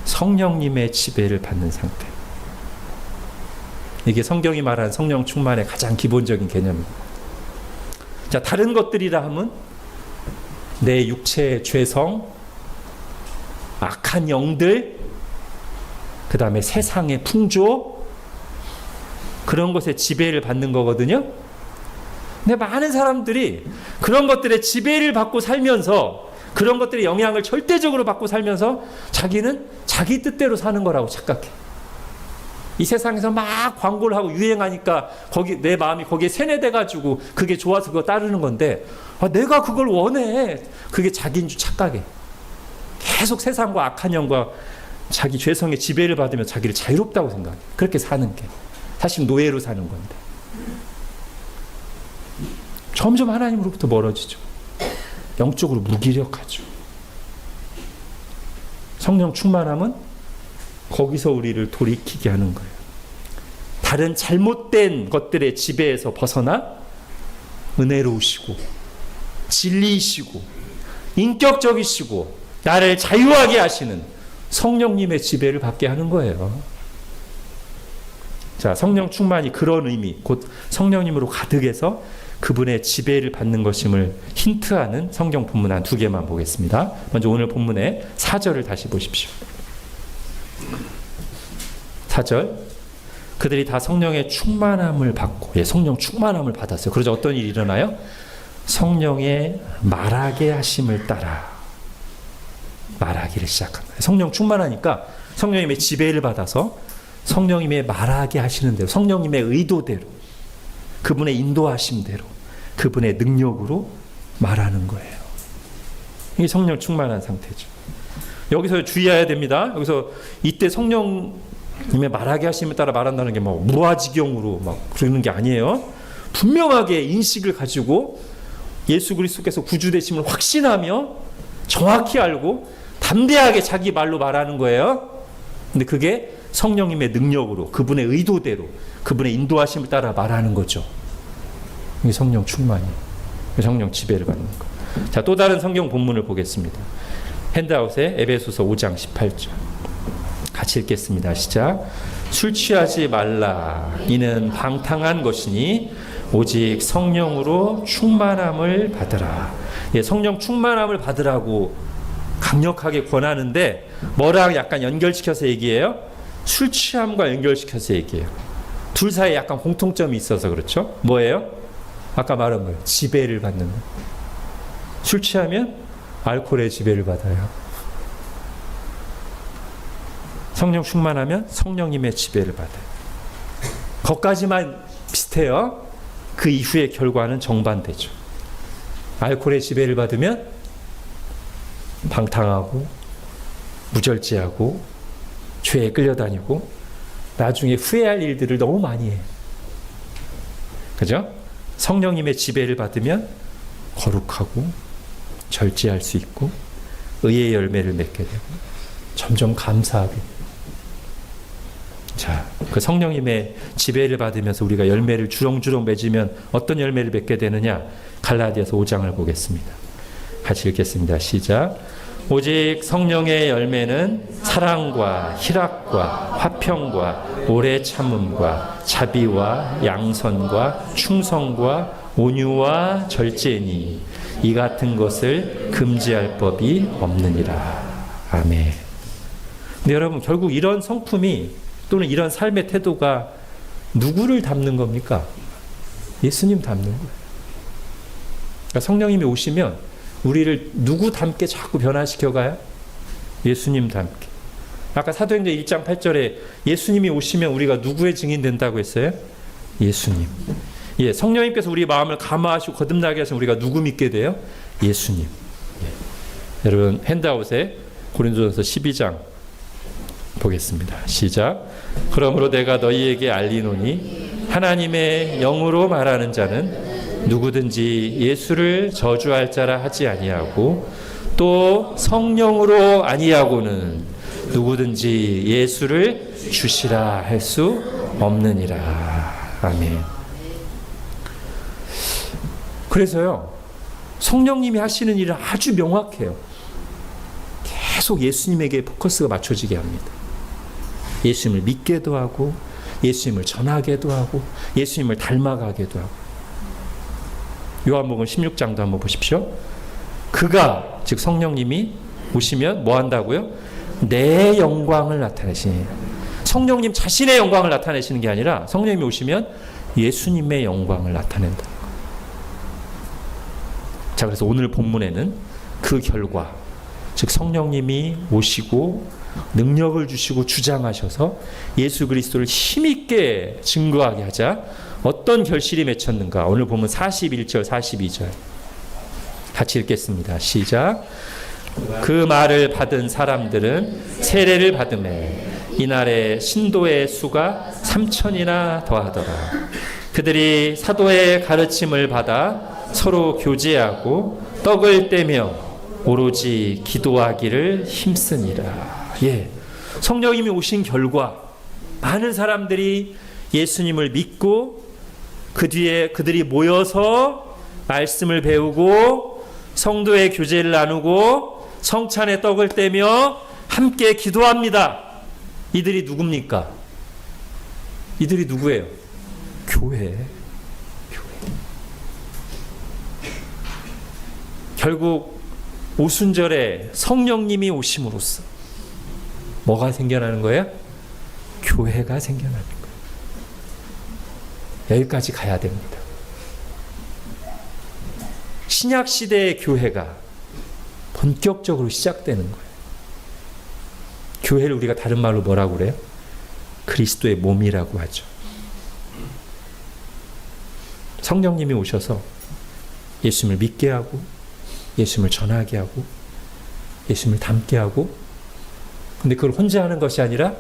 성령님의 지배를 받는 상태. 이게 성경이 말하는 성령 충만의 가장 기본적인 개념입니다. 자, 다른 것들이라 하면 내 육체의 죄성, 악한 영들, 그 다음에 세상의 풍조, 그런 것에 지배를 받는 거거든요. 근데 많은 사람들이 그런 것들의 지배를 받고 살면서, 그런 것들의 영향을 절대적으로 받고 살면서 자기는 자기 뜻대로 사는 거라고 착각해. 이 세상에서 막 광고를 하고 유행하니까 거기 내 마음이 거기에 세뇌돼가지고 그게 좋아서 그거 따르는 건데, 내가 그걸 원해. 그게 자기인 줄 착각해. 계속 세상과 악한 영과 자기 죄성의 지배를 받으며 자기를 자유롭다고 생각해. 그렇게 사는 게 사실 노예로 사는 건데 점점 하나님으로부터 멀어지죠. 영적으로 무기력하죠. 성령 충만함은 거기서 우리를 돌이키게 하는 거예요. 다른 잘못된 것들의 지배에서 벗어나 은혜로우시고 진리이시고 인격적이시고 나를 자유하게 하시는 성령님의 지배를 받게 하는 거예요. 자, 성령 충만이 그런 의미, 곧 성령님으로 가득해서 그분의 지배를 받는 것임을 힌트하는 성경 본문 한 두 개만 보겠습니다. 먼저 오늘 본문의 4절을 다시 보십시오. 4절, 그들이 다 성령의 충만함을 받고, 성령 충만함을 받았어요. 그러자 어떤 일이 일어나요? 성령의 말하게 하심을 따라 말하기를 시작합니다. 성령 충만하니까 성령님의 지배를 받아서 성령님의 말하게 하시는 대로, 성령님의 의도대로, 그분의 인도하심대로, 그분의 능력으로 말하는 거예요. 이게 성령 충만한 상태죠. 여기서 주의해야 됩니다. 여기서 이때 성령님의 말하게 하심에 따라 말한다는 게 뭐 무아지경으로 막 그러는 게 아니에요. 분명하게 인식을 가지고 예수 그리스도께서 구주 되심을 확신하며 정확히 알고 담대하게 자기 말로 말하는 거예요. 근데 그게 성령님의 능력으로, 그분의 의도대로, 그분의 인도하심을 따라 말하는 거죠. 이게 성령 충만이에요. 성령 지배를 받는 거. 자, 또 다른 성경 본문을 보겠습니다. 핸드아웃에 에베소서 5장 18절. 같이 읽겠습니다. 시작. 술 취하지 말라. 이는 방탕한 것이니 오직 성령으로 충만함을 받으라. 성령 충만함을 받으라고 강력하게 권하는데 뭐랑 약간 연결시켜서 얘기해요? 술 취함과 연결시켜서 얘기해요. 둘 사이에 약간 공통점이 있어서 그렇죠? 뭐예요? 아까 말한 거예요. 지배를 받는 거. 술 취하면 알코올의 지배를 받아요. 성령 충만하면 성령님의 지배를 받아요. 거기까지만 비슷해요. 그 이후의 결과는 정반대죠. 알코올의 지배를 받으면 방탕하고 무절제하고 죄에 끌려다니고 나중에 후회할 일들을 너무 많이 해요. 그죠? 성령님의 지배를 받으면 거룩하고 절제할 수 있고 의의 열매를 맺게 되고 점점 감사하게 돼요. 자, 그 성령님의 지배를 받으면서 우리가 열매를 주렁주렁 맺으면 어떤 열매를 맺게 되느냐? 갈라디아서 5장을 보겠습니다. 같이 읽겠습니다. 시작. 오직 성령의 열매는 사랑과 희락과 화평과 오래 참음과 자비와 양선과 충성과 온유와 절제니 이 같은 것을 금지할 법이 없느니라. 아멘. 근데 여러분, 결국 이런 성품이 또는 이런 삶의 태도가 누구를 닮는 겁니까? 예수님 닮는 거예요. 그러니까 성령님이 오시면 우리를 누구 닮게 자꾸 변화시켜가요? 예수님 닮게. 아까 사도행전 1장 8절에 예수님이 오시면 우리가 누구의 증인 된다고 했어요? 예수님. 예, 성령님께서 우리 마음을 감화하시고 거듭나게 하시면 우리가 누구 믿게 돼요? 예수님. 예. 여러분 핸드아웃에 고린도전서 12장 보겠습니다. 시작. 그러므로 내가 너희에게 알리노니 하나님의 영으로 말하는 자는 누구든지 예수를 저주할 자라 하지 아니하고 또 성령으로 아니하고는 누구든지 예수를 주시라 할 수 없느니라. 아멘. 그래서요, 성령님이 하시는 일은 아주 명확해요. 계속 예수님에게 포커스가 맞춰지게 합니다. 예수님을 믿게도 하고 예수님을 전하게도 하고 예수님을 닮아가게도 하고. 요한복음 16장도 한번 보십시오. 그가, 즉 성령님이 오시면 뭐 한다고요? 내 영광을 나타내시니. 성령님 자신의 영광을 나타내시는 게 아니라 성령님이 오시면 예수님의 영광을 나타낸다. 자, 그래서 오늘 본문에는 그 결과, 즉 성령님이 오시고 능력을 주시고 주장하셔서 예수 그리스도를 힘있게 증거하게 하자 어떤 결실이 맺혔는가? 오늘 보면 41절 42절 같이 읽겠습니다. 시작. 그 말을 받은 사람들은 세례를 받음에 이날에 신도의 수가 3,000이나 더하더라. 그들이 사도의 가르침을 받아 서로 교제하고 떡을 떼며 오로지 기도하기를 힘쓰니라. 예, 성령님이 오신 결과 많은 사람들이 예수님을 믿고 그 뒤에 그들이 모여서 말씀을 배우고 성도의 교제를 나누고 성찬의 떡을 떼며 함께 기도합니다. 이들이 누굽니까? 이들이 누구예요? 교회. 결국 오순절에 성령님이 오심으로써 뭐가 생겨나는 거예요? 교회가 생겨나는 거예요. 여기까지 가야 됩니다. 신약 시대의 교회가 본격적으로 시작되는 거예요. 교회를 우리가 다른 말로 뭐라고 그래요? 그리스도의 몸이라고 하죠. 성령님이 오셔서 예수님을 믿게 하고 예수님을 전하게 하고 예수님을 닮게 하고, 근데 그걸 혼자 하는 것이 아니라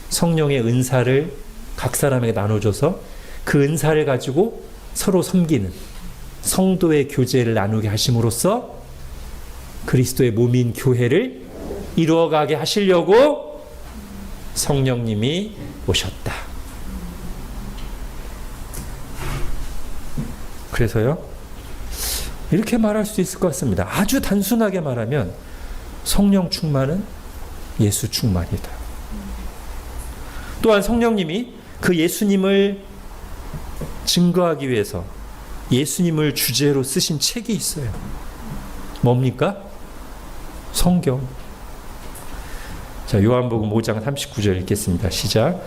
성령의 은사를 각 사람에게 나눠줘서 그 은사를 가지고 서로 섬기는 성도의 교제를 나누게 하심으로써 그리스도의 몸인 교회를 이루어가게 하시려고 성령님이 오셨다. 그래서요, 이렇게 말할 수 있을 것 같습니다. 아주 단순하게 말하면 성령 충만은 예수 충만이다. 또한 성령님이 그 예수님을 증거하기 위해서 예수님을 주제로 쓰신 책이 있어요. 뭡니까? 성경. 자, 요한복음 5장 39절 읽겠습니다. 시작.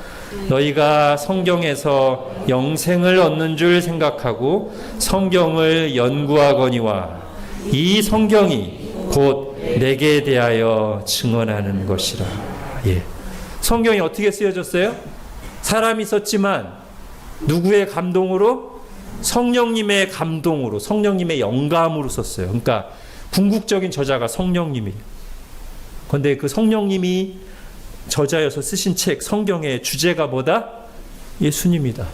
너희가 성경에서 영생을 얻는 줄 생각하고 성경을 연구하거니와 이 성경이 곧 내게 대하여 증언하는 것이라. 예. 성경이 어떻게 쓰여졌어요? 사람이 썼지만 누구의 감동으로? 성령님의 감동으로, 성령님의 영감으로 썼어요. 그러니까 궁극적인 저자가 성령님이에요. 그런데 그 성령님이 저자여서 쓰신 책, 성경의 주제가 뭐다? 예수님이다.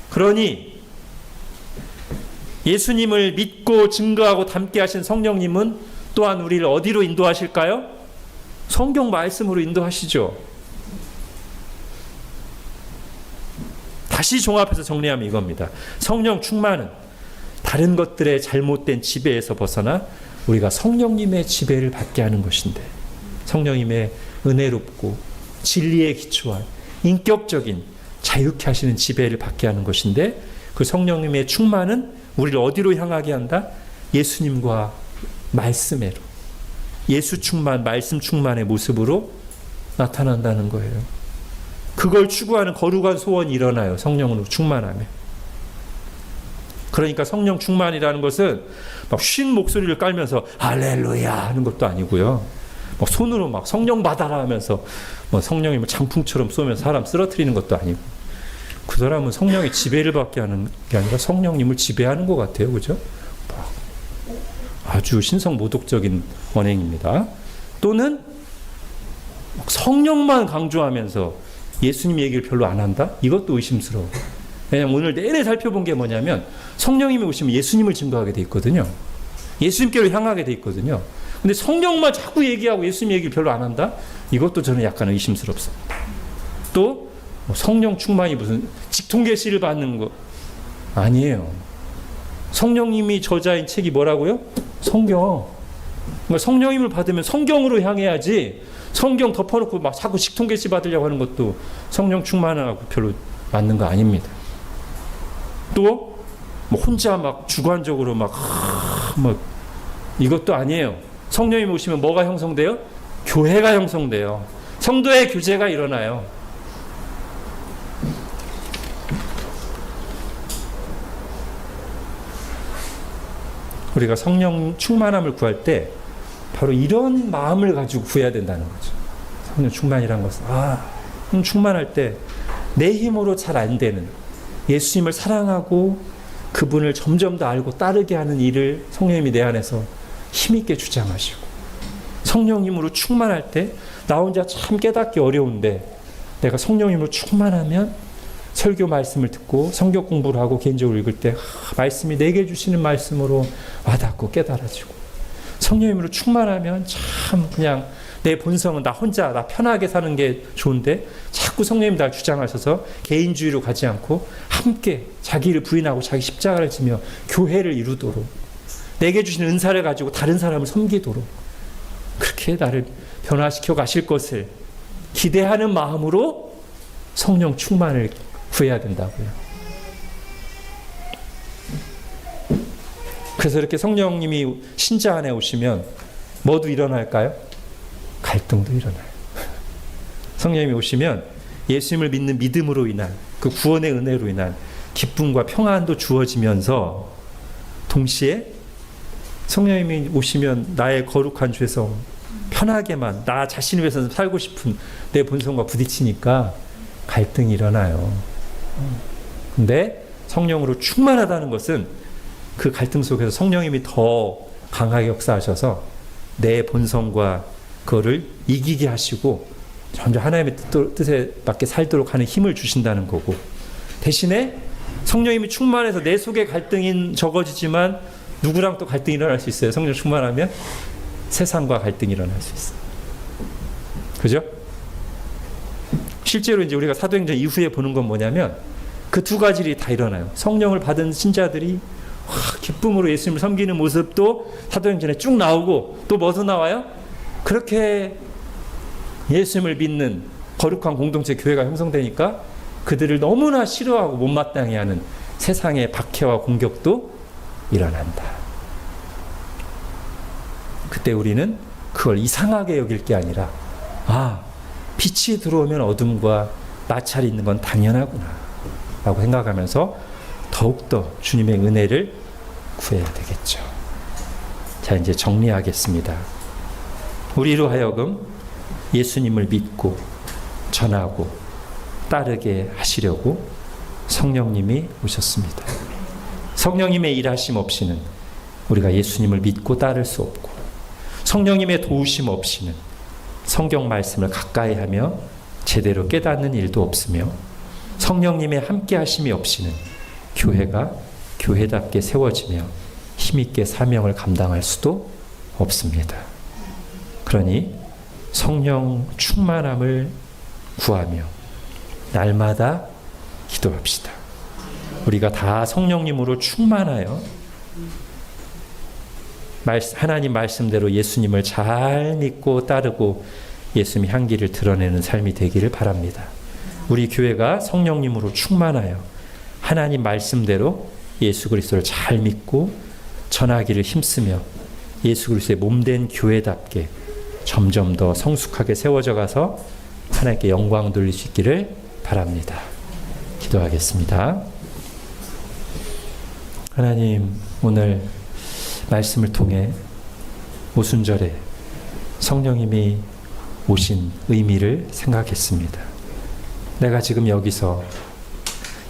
그러니 예수님을 믿고 증거하고 닮게 하신 성령님은 또한 우리를 어디로 인도하실까요? 성경 말씀으로 인도하시죠. 다시 종합해서 정리하면 이겁니다. 성령 충만은 다른 것들의 잘못된 지배에서 벗어나 우리가 성령님의 지배를 받게 하는 것인데, 성령님의 은혜롭고 진리에 기초한 인격적인 자유케 하시는 지배를 받게 하는 것인데, 그 성령님의 충만은 우리를 어디로 향하게 한다? 예수님과 말씀으로, 예수 충만, 말씀 충만의 모습으로 나타난다는 거예요. 그걸 추구하는 거룩한 소원이 일어나요. 성령으로 충만하면. 그러니까 성령 충만이라는 것은 막 쉰 목소리를 깔면서 할렐루야 하는 것도 아니고요. 막 손으로 막 성령 받아라 하면서 뭐 성령이 장풍처럼 쏘면서 사람 쓰러뜨리는 것도 아니고, 그 사람은 성령의 지배를 받게 하는 게 아니라 성령님을 지배하는 것 같아요. 그죠? 아주 신성모독적인 언행입니다. 또는 성령만 강조하면서 예수님 얘기를 별로 안 한다? 이것도 의심스러워. 왜냐하면 오늘 내내 살펴본 게 뭐냐면 성령님이 오시면 예수님을 증거하게 돼 있거든요. 예수님께로 향하게 돼 있거든요. 근데 성령만 자꾸 얘기하고 예수님 얘기를 별로 안 한다? 이것도 저는 약간 의심스럽습니다. 또 성령 충만이 무슨 직통계시를 받는 거 아니에요. 성령님이 저자인 책이 뭐라고요? 성경. 그러니까 성령님을 받으면 성경으로 향해야지, 성경 덮어놓고 막 자꾸 직통계시 받으려고 하는 것도 성령 충만하고 별로 맞는 거 아닙니다. 또 뭐 혼자 막 주관적으로 막 이것도 아니에요. 성령님이 오시면 뭐가 형성돼요? 교회가 형성돼요. 성도의 교제가 일어나요. 우리가 성령 충만함을 구할 때 바로 이런 마음을 가지고 구해야 된다는 거죠. 성령 충만이란 것은 충만할 때 내 힘으로 잘 안 되는 예수님을 사랑하고 그분을 점점 더 알고 따르게 하는 일을 성령님이 내 안에서 힘있게 주장하시고, 성령님으로 충만할 때 나 혼자 참 깨닫기 어려운데 내가 성령님으로 충만하면 설교 말씀을 듣고 성경 공부를 하고 개인적으로 읽을 때 말씀이 내게 주시는 말씀으로 와닿고 깨달아지고, 성령님으로 충만하면 참 그냥 내 본성은 나 혼자 나 편하게 사는 게 좋은데 자꾸 성령님 날 주장하셔서 개인주의로 가지 않고 함께 자기를 부인하고 자기 십자가를 지며 교회를 이루도록, 내게 주신 은사를 가지고 다른 사람을 섬기도록 그렇게 나를 변화시켜 가실 것을 기대하는 마음으로 성령 충만을 구해야 된다고요. 그래서 이렇게 성령님이 신자 안에 오시면 뭐도 일어날까요? 갈등도 일어나요. 성령님이 오시면 예수님을 믿는 믿음으로 인한 그 구원의 은혜로 인한 기쁨과 평안도 주어지면서, 동시에 성령님이 오시면 나의 거룩한 죄성, 편하게만 나 자신을 위해서 살고 싶은 내 본성과 부딪히니까 갈등이 일어나요. 근데 성령으로 충만하다는 것은 그 갈등 속에서 성령님이 더 강하게 역사하셔서 내 본성과 그거를 이기게 하시고 점점 하나님의 뜻에 맞게 살도록 하는 힘을 주신다는 거고, 대신에 성령님이 충만해서 내 속에 갈등이 적어지지만 누구랑 또 갈등이 일어날 수 있어요? 성령 충만하면 세상과 갈등이 일어날 수 있어요. 그죠? 실제로 이제 우리가 사도행전 이후에 보는 건 뭐냐면 그 두 가지 일이 다 일어나요. 성령을 받은 신자들이 기쁨으로 예수님을 섬기는 모습도 사도행전에 쭉 나오고, 또 뭐도 나와요? 그렇게 예수님을 믿는 거룩한 공동체 교회가 형성되니까 그들을 너무나 싫어하고 못마땅해 하는 세상의 박해와 공격도 일어난다. 그때 우리는 그걸 이상하게 여길 게 아니라 빛이 들어오면 어둠과 마찰이 있는 건 당연하구나 라고 생각하면서 더욱더 주님의 은혜를 구해야 되겠죠. 자, 이제 정리하겠습니다. 우리로 하여금 예수님을 믿고 전하고 따르게 하시려고 성령님이 오셨습니다. 성령님의 일하심 없이는 우리가 예수님을 믿고 따를 수 없고, 성령님의 도우심 없이는 성경 말씀을 가까이 하며 제대로 깨닫는 일도 없으며, 성령님의 함께 하심이 없이는 교회가 교회답게 세워지며 힘있게 사명을 감당할 수도 없습니다. 그러니 성령 충만함을 구하며 날마다 기도합시다. 우리가 다 성령님으로 충만하여 하나님 말씀대로 예수님을 잘 믿고 따르고 예수님의 향기를 드러내는 삶이 되기를 바랍니다. 우리 교회가 성령님으로 충만하여 하나님 말씀대로 예수 그리스도를 잘 믿고 전하기를 힘쓰며 예수 그리스도의 몸된 교회답게 점점 더 성숙하게 세워져 가서 하나님께 영광 돌릴 수 있기를 바랍니다. 기도하겠습니다. 하나님, 오늘 말씀을 통해 오순절에 성령님이 오신 의미를 생각했습니다. 내가 지금 여기서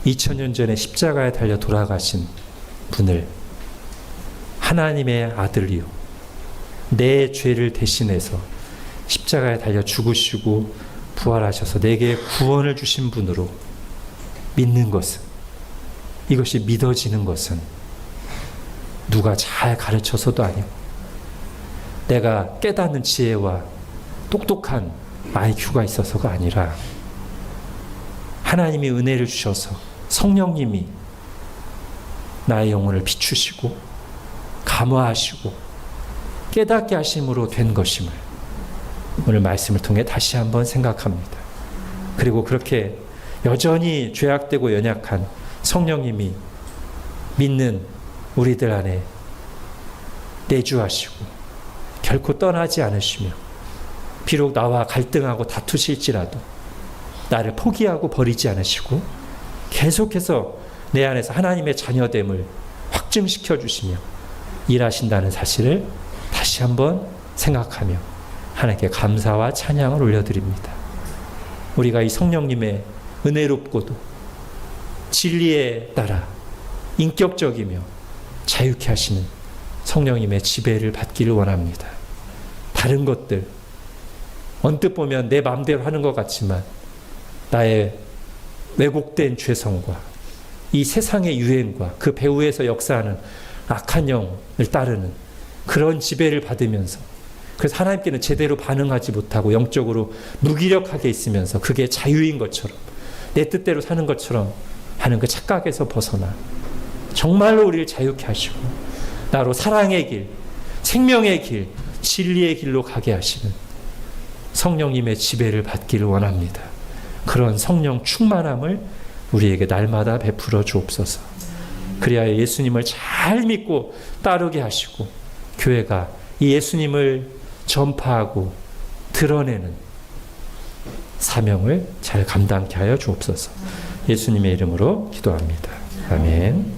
2000년 전에 십자가에 달려 돌아가신 분을 하나님의 아들이요, 내 죄를 대신해서 십자가에 달려 죽으시고 부활하셔서 내게 구원을 주신 분으로 믿는 것은, 이것이 믿어지는 것은 누가 잘 가르쳐서도 아니고 내가 깨닫는 지혜와 똑똑한 IQ가 있어서가 아니라 하나님이 은혜를 주셔서 성령님이 나의 영혼을 비추시고 감화하시고 깨닫게 하심으로 된 것임을 오늘 말씀을 통해 다시 한번 생각합니다. 그리고 그렇게 여전히 죄악되고 연약한 성령님이 믿는 우리들 안에 내주하시고 결코 떠나지 않으시며 비록 나와 갈등하고 다투실지라도 나를 포기하고 버리지 않으시고 계속해서 내 안에서 하나님의 자녀됨을 확증시켜 주시며 일하신다는 사실을 다시 한번 생각하며 하나님께 감사와 찬양을 올려드립니다. 우리가 이 성령님의 은혜롭고도 진리에 따라 인격적이며 자유케 하시는 성령님의 지배를 받기를 원합니다. 다른 것들, 언뜻 보면 내 마음대로 하는 것 같지만 나의 왜곡된 죄성과 이 세상의 유행과 그 배후에서 역사하는 악한 영을 따르는 그런 지배를 받으면서, 그래서 하나님께는 제대로 반응하지 못하고 영적으로 무기력하게 있으면서 그게 자유인 것처럼 내 뜻대로 사는 것처럼 하는 그 착각에서 벗어나 정말로 우리를 자유케 하시고 나로 사랑의 길, 생명의 길, 진리의 길로 가게 하시는 성령님의 지배를 받기를 원합니다. 그런 성령 충만함을 우리에게 날마다 베풀어 주옵소서. 그리하여 예수님을 잘 믿고 따르게 하시고 교회가 이 예수님을 전파하고 드러내는 사명을 잘 감당케 하여 주옵소서. 예수님의 이름으로 기도합니다. 아멘.